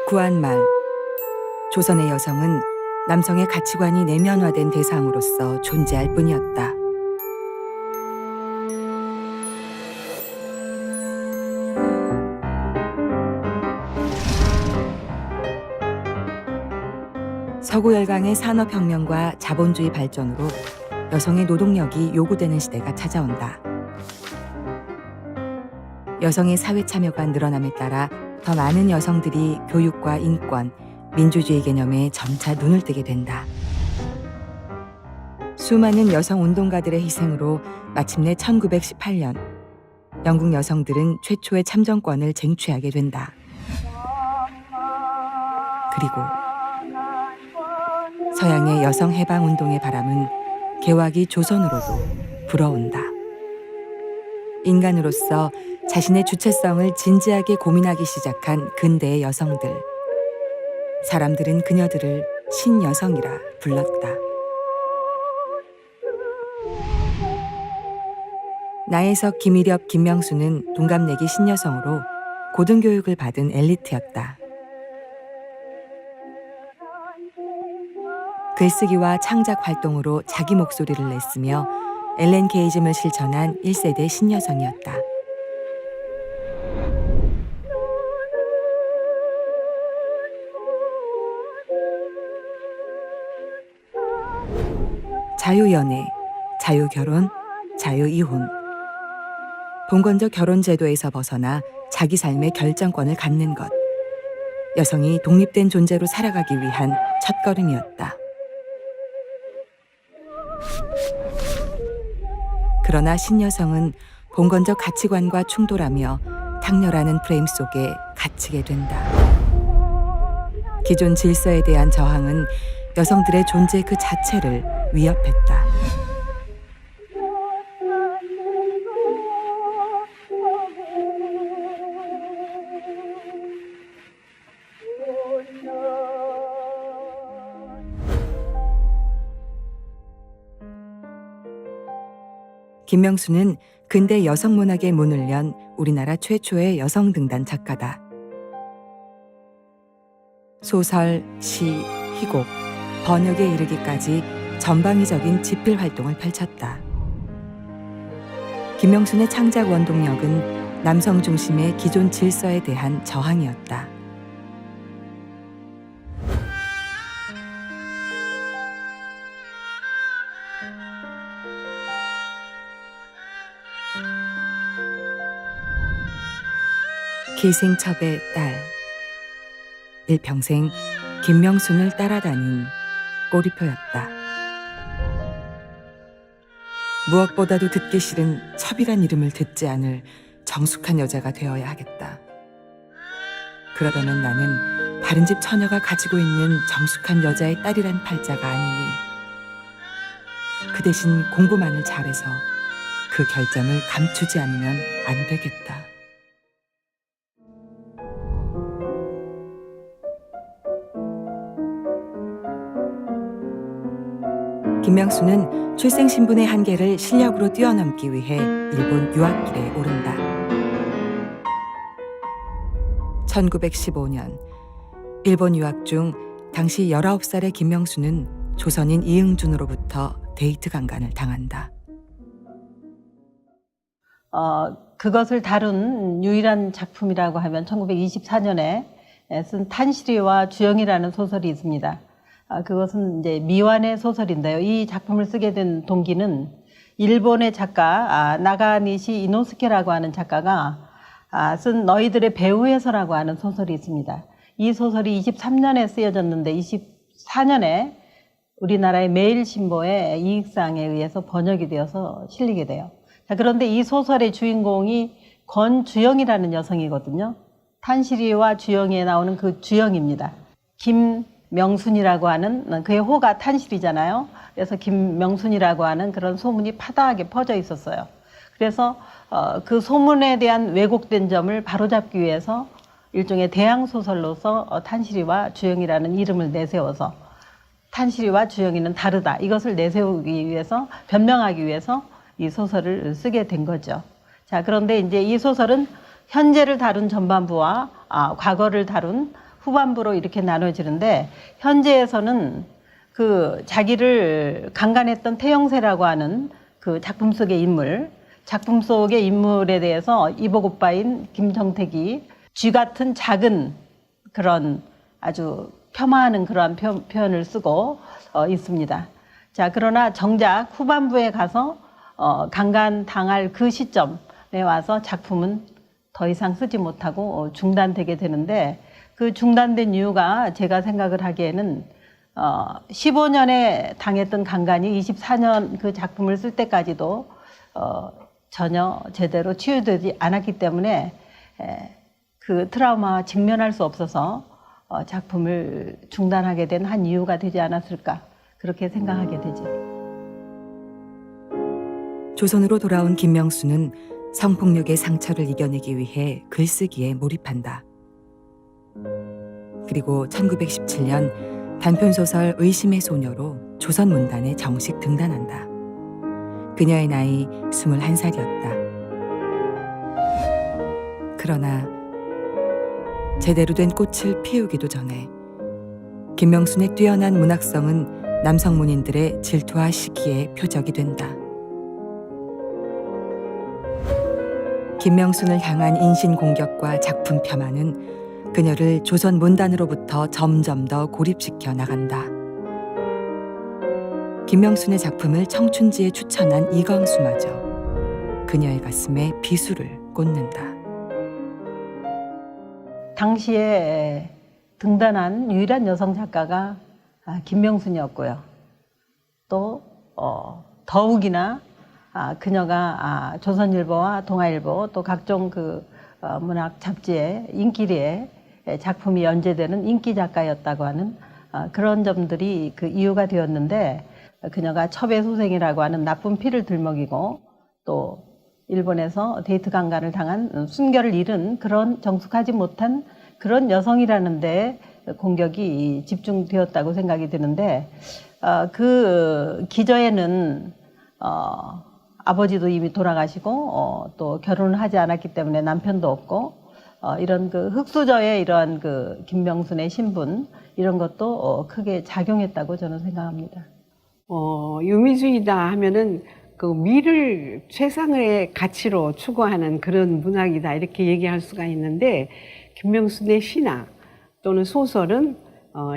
구한말. 조선의 여성은 남성의 가치관이 내면화된 대상으로서 존재할 뿐이었다. 서구 열강의 산업혁명과 자본주의 발전으로 여성의 노동력이 요구되는 시대가 찾아온다. 여성의 사회 참여가 늘어남에 따라 더 많은 여성들이 교육과 인권, 민주주의 개념에 점차 눈을 뜨게 된다. 수많은 여성 운동가들의 희생으로 마침내 1918년 영국 여성들은 최초의 참정권을 쟁취하게 된다. 그리고 서양의 여성 해방 운동의 바람은 개화기 조선으로도 불어온다. 인간으로서 자신의 주체성을 진지하게 고민하기 시작한 근대의 여성들. 사람들은 그녀들을 신여성이라 불렀다. 나혜석, 김일엽, 김명수는 동갑내기 신여성으로 고등교육을 받은 엘리트였다. 글쓰기와 창작 활동으로 자기 목소리를 냈으며 엘렌 게이즘을 실천한 1세대 신여성이었다. 자유연애, 자유결혼, 자유이혼. 봉건적 결혼제도에서 벗어나 자기 삶의 결정권을 갖는 것. 여성이 독립된 존재로 살아가기 위한 첫걸음이었다. 그러나 신여성은 봉건적 가치관과 충돌하며 탕렬하는 프레임 속에 갇히게 된다. 기존 질서에 대한 저항은 여성들의 존재 그 자체를 위협했다. 김명수는 근대 여성 문학의 문을 연 우리나라 최초의 여성 등단 작가다. 소설, 시, 희곡, 번역에 이르기까지 전방위적인 집필 활동을 펼쳤다. 김명순의 창작 원동력은 남성 중심의 기존 질서에 대한 저항이었다. 기생첩의 딸. 일평생 김명순을 따라다닌 꼬리표였다. 무엇보다도 듣기 싫은 첩이란 이름을 듣지 않을 정숙한 여자가 되어야 하겠다. 그러려면 나는 다른 집 처녀가 가지고 있는 정숙한 여자의 딸이란 팔자가 아니니 그 대신 공부만을 잘해서 그 결점을 감추지 않으면 안 되겠다. 김명수는 출생신분의 한계를 실력으로 뛰어넘기 위해 일본 유학길에 오른다. 1915년 일본 유학 중 당시 19살의 김명수는 조선인 이응준으로부터 데이트 강간을 당한다. 그것을 다룬 유일한 작품이라고 하면 1924년에 쓴 탄시리와 주영이라는 소설이 있습니다. 그것은 이제 미완의 소설인데요. 이 작품을 쓰게 된 동기는 일본의 작가 나가니시 이노스케라고 하는 작가가 쓴 너희들의 배후에서라고 하는 소설이 있습니다. 이 소설이 23년에 쓰여졌는데 24년에 우리나라의 매일신보의 이익상에 의해서 번역이 되어서 실리게 돼요. 자, 그런데 이 소설의 주인공이 권주영이라는 여성이거든요. 탄시리와 주영이에 나오는 그 주영입니다. 김명순이라고 하는, 그의 호가 탄실이잖아요. 그래서 김명순이라고 하는 그런 소문이 파다하게 퍼져 있었어요. 그래서 그 소문에 대한 왜곡된 점을 바로잡기 위해서 일종의 대항소설로서 탄실이와 주영이라는 이름을 내세워서 탄실이와 주영이는 다르다, 이것을 내세우기 위해서, 변명하기 위해서 이 소설을 쓰게 된 거죠. 자, 그런데 이제 이 소설은 현재를 다룬 전반부와 과거를 다룬 후반부로 이렇게 나눠지는데 현재에서는 그 자기를 강간했던 태영세라고 하는 그 작품 속의 인물에 대해서 이복 오빠인 김정택이 쥐 같은 작은 그런 아주 폄하하는 그러한 표현을 쓰고 있습니다. 자, 그러나 정작 후반부에 가서 강간당할 그 시점에 와서 작품은 더 이상 쓰지 못하고 중단되게 되는데 그 중단된 이유가 제가 생각을 하기에는 15년에 당했던 강간이 24년 그 작품을 쓸 때까지도 전혀 제대로 치유되지 않았기 때문에 그 트라우마와 직면할 수 없어서 작품을 중단하게 된 한 이유가 되지 않았을까 그렇게 생각하게 되죠. 조선으로 돌아온 김명수는 성폭력의 상처를 이겨내기 위해 글쓰기에 몰입한다. 그리고 1917년 단편소설 의심의 소녀로 조선문단에 정식 등단한다. 그녀의 나이 21살이었다. 그러나 제대로 된 꽃을 피우기도 전에 김명순의 뛰어난 문학성은 남성 문인들의 질투와 시기의 표적이 된다. 김명순을 향한 인신공격과 작품 폄하는 그녀를 조선 문단으로부터 점점 더 고립시켜 나간다. 김명순의 작품을 청춘지에 추천한 이광수마저 그녀의 가슴에 비수를 꽂는다. 당시에 등단한 유일한 여성 작가가 김명순이었고요. 또 더욱이나 그녀가 조선일보와 동아일보 또 각종 그 문학 잡지에 인기리에 작품이 연재되는 인기 작가였다고 하는 그런 점들이 그 이유가 되었는데 그녀가 첩외소생이라고 하는 나쁜 피를 들먹이고 또 일본에서 데이트 강간을 당한 순결을 잃은 그런 정숙하지 못한 그런 여성이라는 데 공격이 집중되었다고 생각이 드는데 그 기저에는 아버지도 이미 돌아가시고 또 결혼을 하지 않았기 때문에 남편도 없고 이런 그 흙수저의 이러한 그 김명순의 신분 이런 것도 크게 작용했다고 저는 생각합니다. 유미주의다 하면은 그 미를 최상의 가치로 추구하는 그런 문학이다 이렇게 얘기할 수가 있는데 김명순의 시나 또는 소설은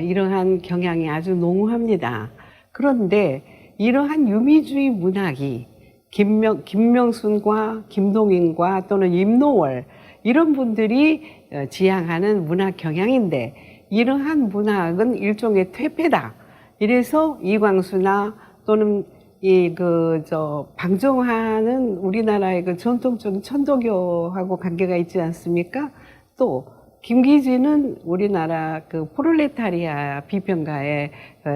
이러한 경향이 아주 농후합니다. 그런데 이러한 유미주의 문학이 김명순과 김동인과 또는 임노월 이런 분들이 지향하는 문학 경향인데 이러한 문학은 일종의 퇴폐다. 이래서 이광수나 또는 방정환은 우리나라의 그 전통적인 천도교하고 관계가 있지 않습니까? 또 김기진은 우리나라 그 프롤레타리아 비평가의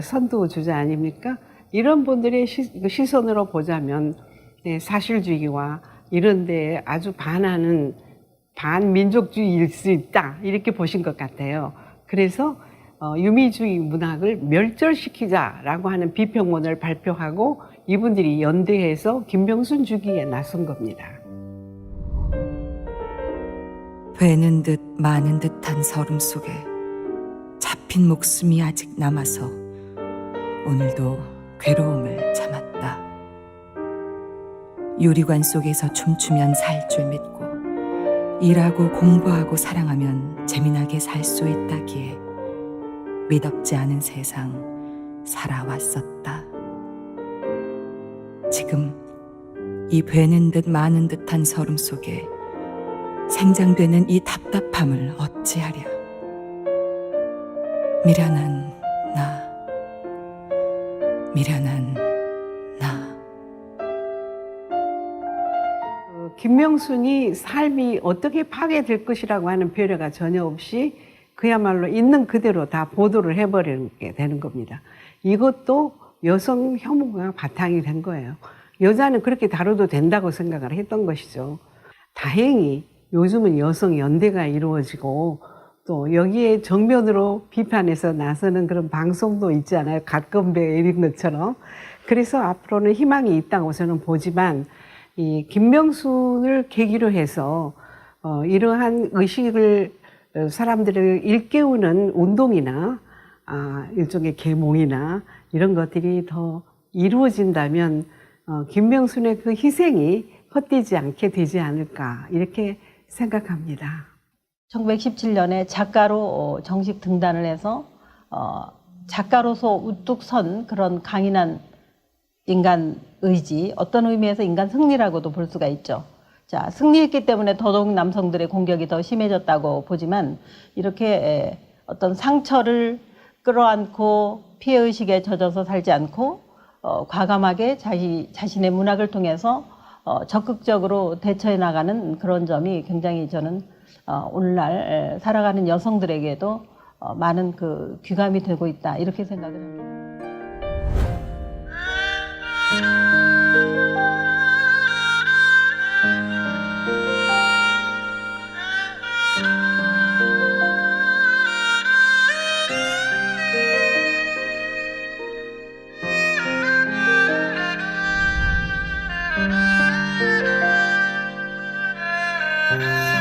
선두주자 아닙니까? 이런 분들의 시선으로 보자면 사실주의와 이런 데에 아주 반하는 반민족주의일 수 있다 이렇게 보신 것 같아요. 그래서 유미주의 문학을 멸절시키자라고 하는 비평문을 발표하고 이분들이 연대해서 김명순 주기에 나선 겁니다. 되는 듯 마는 듯한 서름 속에 잡힌 목숨이 아직 남아서 오늘도 괴로움을 참았다. 유리관 속에서 춤추면 살 줄 믿고 일하고 공부하고 사랑하면 재미나게 살 수 있다기에 미덥지 않은 세상 살아왔었다. 지금 이 되는 듯 마는 듯한 서름 속에 생장되는 이 답답함을 어찌하랴. 미련한 나. 김명순이 삶이 어떻게 파괴될 것이라고 하는 배려가 전혀 없이 그야말로 있는 그대로 다 보도를 해버리게 되는 겁니다. 이것도 여성 혐오가 바탕이 된 거예요. 여자는 그렇게 다뤄도 된다고 생각을 했던 것이죠. 다행히 요즘은 여성 연대가 이루어지고 또 여기에 정면으로 비판해서 나서는 그런 방송도 있잖아요. 가끔배 이런 것처럼. 그래서 앞으로는 희망이 있다고 저는 보지만 이 김명순을 계기로 해서 이러한 의식을 사람들을 일깨우는 운동이나 일종의 계몽이나 이런 것들이 더 이루어진다면 김명순의 그 희생이 헛되지 않게 되지 않을까 이렇게 생각합니다. 1917년에 작가로 정식 등단을 해서 작가로서 우뚝 선 그런 강인한 인간 의지, 어떤 의미에서 인간 승리라고도 볼 수가 있죠. 자, 승리했기 때문에 더더욱 남성들의 공격이 더 심해졌다고 보지만 이렇게 어떤 상처를 끌어안고 피해의식에 젖어서 살지 않고 과감하게 자신의 문학을 통해서 적극적으로 대처해 나가는 그런 점이 굉장히 저는 오늘날 살아가는 여성들에게도 많은 그 귀감이 되고 있다 이렇게 생각을 합니다. Thank you.